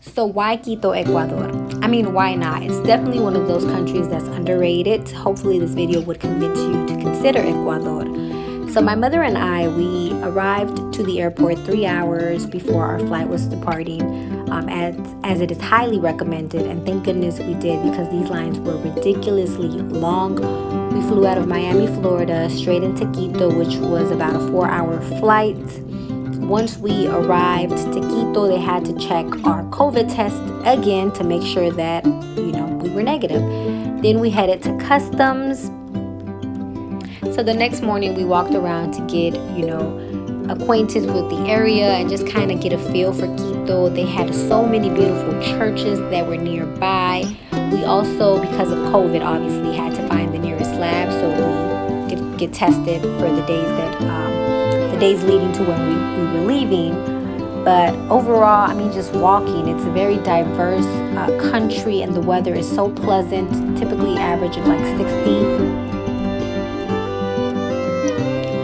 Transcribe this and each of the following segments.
So why Quito, Ecuador? I mean, why not? It's definitely one of those countries that's underrated. Hopefully this video would convince you to consider Ecuador. So my mother and I, we arrived to the airport 3 hours before our flight was departing, as it is highly recommended, and thank goodness we did because these lines were ridiculously long. We flew out of Miami, Florida, straight into Quito, which was about a 4-hour flight. Once we arrived to Quito, they had to check our COVID test again to make sure that, we were negative. Then we headed to customs. So the next morning we walked around to get, acquainted with the area and just kind of get a feel for Quito. They had so many beautiful churches that were nearby. We also, because of COVID, obviously had to find the nearest lab, so we get tested for the days leading to when we were leaving. But overall, just walking, it's a very diverse country, and the weather is so pleasant, typically average of like 60.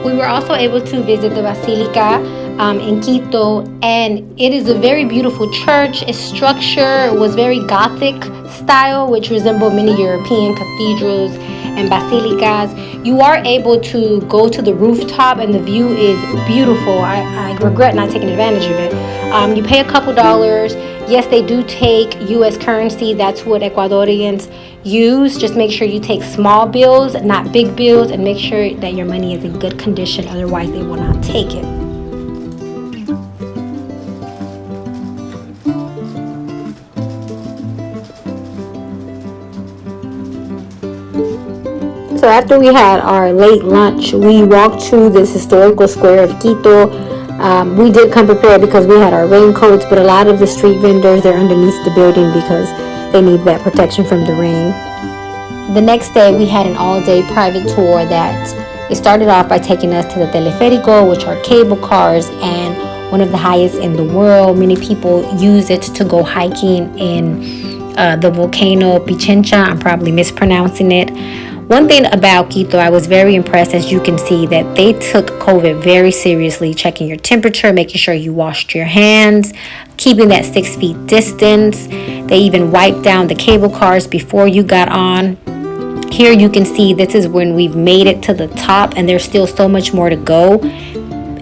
We were also able to visit the Basilica in Quito, and it is a very beautiful church. Its structure was very Gothic style, which resembled many European cathedrals and basilicas. You are able to go to the rooftop, and the view is beautiful. I regret not taking advantage of it. You pay a couple dollars. Yes, they do take U.S. currency. That's what Ecuadorians use. Just make sure you take small bills, not big bills, and make sure that your money is in good condition. Otherwise, they will not take it. So after we had our late lunch, we walked to this historical square of Quito. We did come prepared because we had our raincoats, but a lot of the street vendors, they're underneath the building because they need that protection from the rain. The next day, we had an all-day private tour that it started off by taking us to the teleférico, which are cable cars and one of the highest in the world. Many people use it to go hiking in the volcano Pichincha. I'm probably mispronouncing it. One thing about Quito, I was very impressed, as you can see, that they took COVID very seriously, checking your temperature, making sure you washed your hands, keeping that 6 feet distance. They even wiped down the cable cars before you got on. Here you can see this is when we've made it to the top, and there's still so much more to go.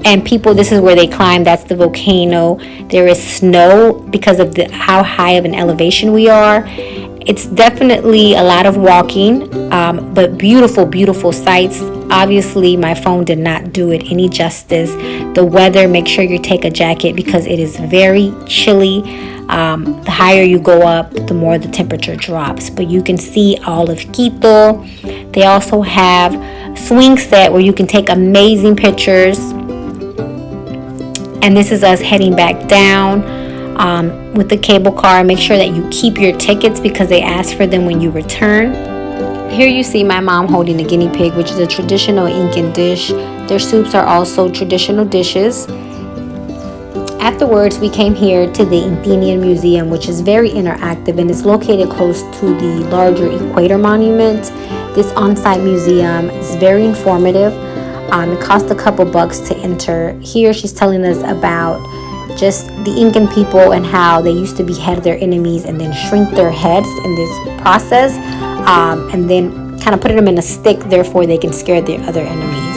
And people, this is where they climb. That's the volcano. There is snow because of how high of an elevation we are. It's definitely a lot of walking, but beautiful, beautiful sights. Obviously, my phone did not do it any justice. The weather, make sure you take a jacket because it is very chilly. The higher you go up, the more the temperature drops. But you can see all of Quito. They also have swing set where you can take amazing pictures. And this is us heading back down with the cable car. Make sure that you keep your tickets because they ask for them when you return. Here you see my mom holding a guinea pig, which is a traditional Incan dish. Their soups are also traditional dishes. Afterwards, we came here to the Athenian Museum, which is very interactive and is located close to the larger Equator Monument. This on-site museum is very informative. It cost a couple bucks to enter. Here she's telling us about just the Incan people and how they used to behead their enemies and then shrink their heads in this process, and then kind of put them in a stick, therefore they can scare their other enemies.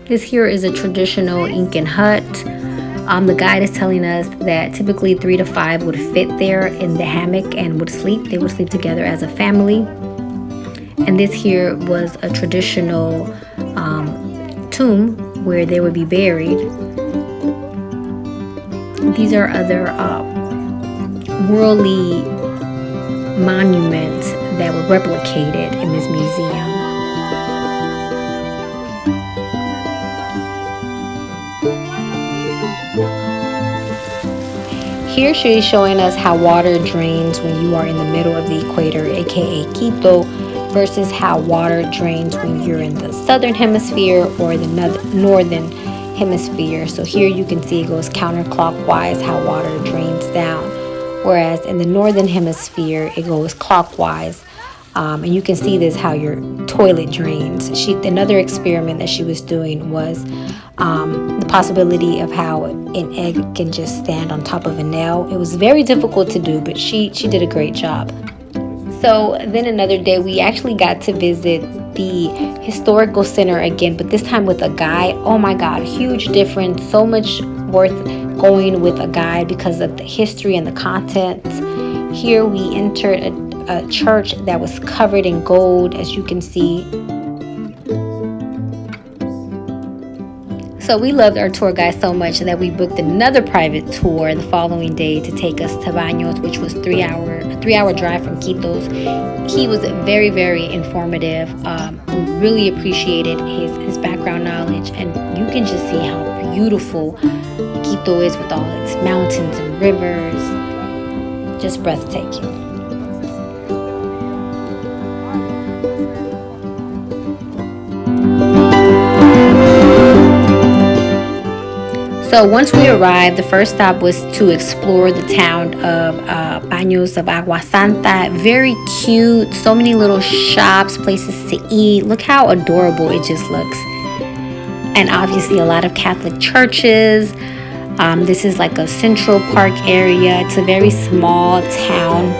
This here is a traditional Incan hut. The guide is telling us that typically 3 to 5 would fit there in the hammock and would sleep. They would sleep together as a family. And this here was a traditional tomb where they would be buried. These are other worldly monuments that were replicated in this museum. Here she is showing us how water drains when you are in the middle of the equator, aka Quito, versus how water drains when you're in the southern hemisphere or the northern hemisphere. So here you can see it goes counterclockwise how water drains down, whereas in the northern hemisphere it goes clockwise. And you can see this how your toilet drains. Another experiment that she was doing was the possibility of how an egg can just stand on top of a nail. It was very difficult to do, but she did a great job. So then another day we actually got to visit the historical center again, but this time with a guide. Oh my God, huge difference. So much worth going with a guide because of the history and the content. Here we entered a church that was covered in gold, as you can see. So we loved our tour guide so much that we booked another private tour the following day to take us to Baños, which was a three-hour drive from Quito's. He was very, very informative. We really appreciated his background knowledge, and you can just see how beautiful Quito is with all its mountains and rivers. Just breathtaking. So once we arrived, the first stop was to explore the town of Baños of Agua Santa. Very cute, so many little shops, places to eat. Look how adorable it just looks. And obviously a lot of Catholic churches. This is like a Central Park area. It's a very small town.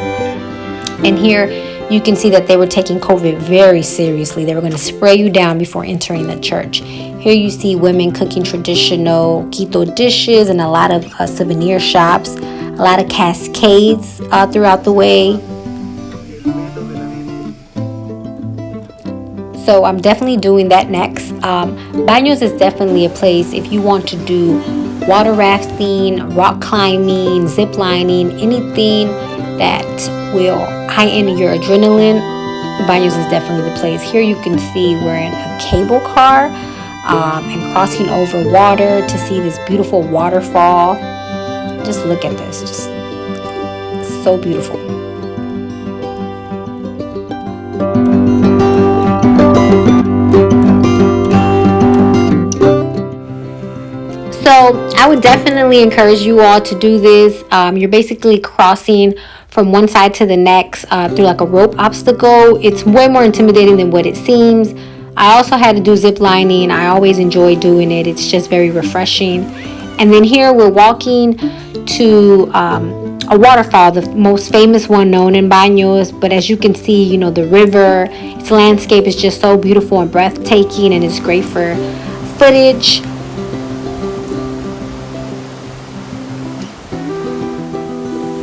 And here you can see that they were taking COVID very seriously. They were going to spray you down before entering the church. Here you see women cooking traditional Quito dishes and a lot of souvenir shops, a lot of cascades throughout the way. So I'm definitely doing that next. Baños is definitely a place if you want to do water rafting, rock climbing, zip lining, anything that will heighten your adrenaline. Baños is definitely the place. Here you can see we're in a cable car. And crossing over water to see this beautiful waterfall. Just look at this, just so beautiful. So I would definitely encourage you all to do this. You're basically crossing from one side to the next through like a rope obstacle. It's way more intimidating than what it seems. I also had to do zip lining. I always enjoy doing it. It's just very refreshing. And then here we're walking to a waterfall, the most famous one known in Baños. But as you can see, you know, the river, its landscape is just so beautiful and breathtaking, and it's great for footage.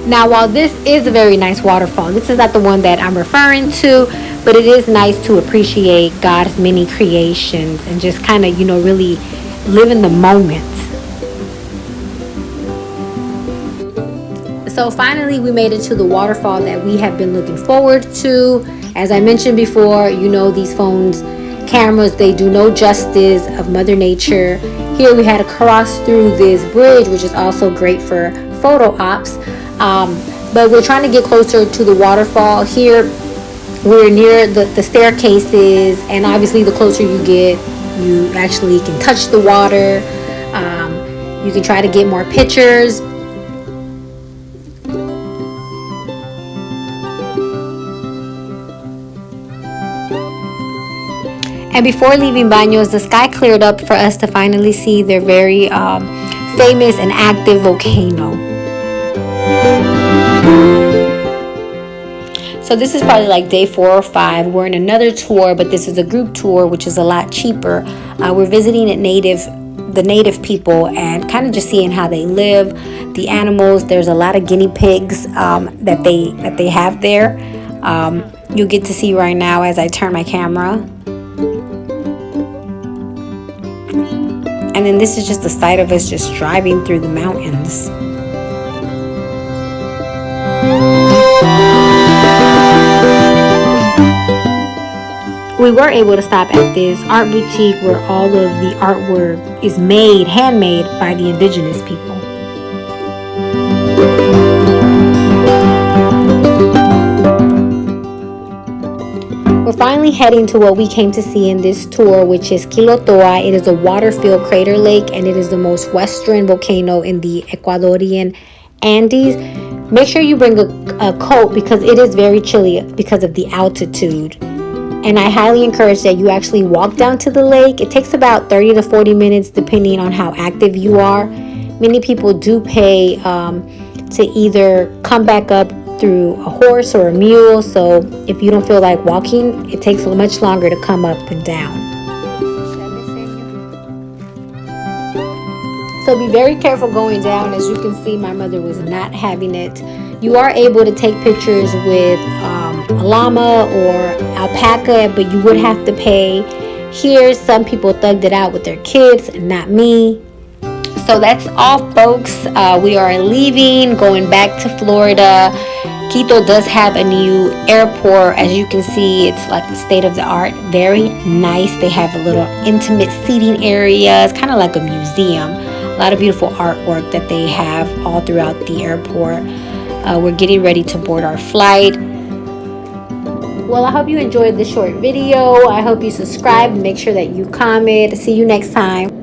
Now, while this is a very nice waterfall, this is not the one that I'm referring to, but it is nice to appreciate God's many creations and just kind of, you know, really live in the moment. So finally, we made it to the waterfall that we have been looking forward to. As I mentioned before, you know, these cameras, they do no justice of Mother Nature. Here we had to cross through this bridge, which is also great for photo ops. But we're trying to get closer to the waterfall. Here we're near the staircases, and obviously the closer you get, you actually can touch the water. You can try to get more pictures. And before leaving Baños, the sky cleared up for us to finally see their very famous and active volcano. So this is probably like day 4 or 5. We're in another tour, but this is a group tour, which is a lot cheaper. We're visiting the native people and kind of just seeing how they live, the animals. There's a lot of guinea pigs that they have there. You'll get to see right now as I turn my camera. And then this is just the sight of us just driving through the mountains. We were able to stop at this art boutique where all of the artwork is handmade by the indigenous people. We're finally heading to what we came to see in this tour, which is Quilotoa. It is a water-filled crater lake, and it is the most western volcano in the Ecuadorian Andes. Make sure you bring a coat because it is very chilly because of the altitude. And I highly encourage that you actually walk down to the lake. It takes about 30 to 40 minutes depending on how active you are. Many people do pay to either come back up through a horse or a mule. So if you don't feel like walking, it takes much longer to come up than down. So be very careful going down. As you can see, my mother was not having it. You are able to take pictures with a llama or alpaca, but you would have to pay. Here, some people thugged it out with their kids, not me. So that's all, folks. We are leaving, going back to Florida. Quito does have a new airport. As you can see, it's like the state of the art. Very nice. They have a little intimate seating area. It's kind of like a museum. A lot of beautiful artwork that they have all throughout the airport. We're getting ready to board our flight. Well, I hope you enjoyed this short video. I hope you subscribe and make sure that you comment. See you next time.